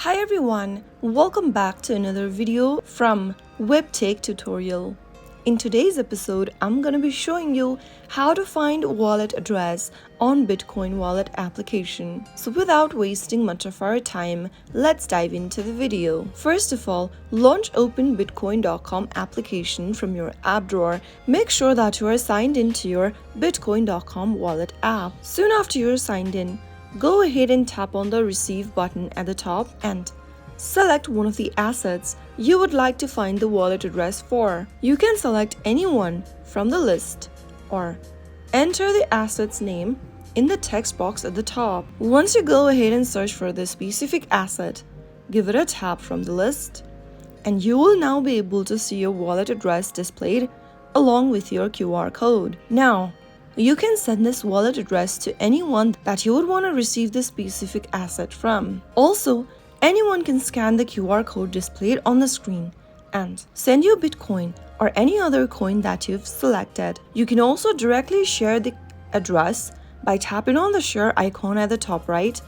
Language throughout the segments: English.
Hi everyone, welcome back to another video from Webtech Tutorial. In today's episode, I'm gonna be showing you how to find wallet address on Bitcoin wallet application. So without wasting much of our time, let's dive into the video. First of all, launch open bitcoin.com application from your app drawer. Make sure that you are signed into your bitcoin.com wallet app. Soon after you're signed in, go ahead and tap on the receive button at the top and select one of the assets you would like to find the wallet address for. You can select any one from the list or enter the asset's name in the text box at the top. Once you go ahead and search for the specific asset, give it a tap from the list and you will now be able to see your wallet address displayed along with your QR code. Now, you can send this wallet address to anyone that you would want to receive the specific asset from. Also, anyone can scan the QR code displayed on the screen and send you Bitcoin or any other coin that you've selected. You can also directly share the address by tapping on the share icon at the top right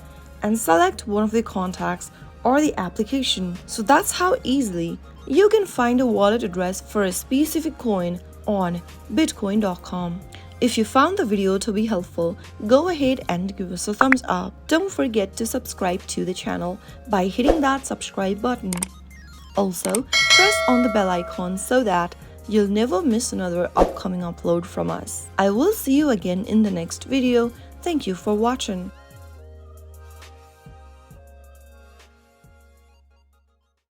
and select one of the contacts or the application. So that's how easily you can find a wallet address for a specific coin on bitcoin.com. If you found the video to be helpful, go ahead and give us a thumbs up. Don't forget to subscribe to the channel by hitting that subscribe button. Also, press on the bell icon so that you'll never miss another upcoming upload from us. I will see you again in the next video. Thank you for watching.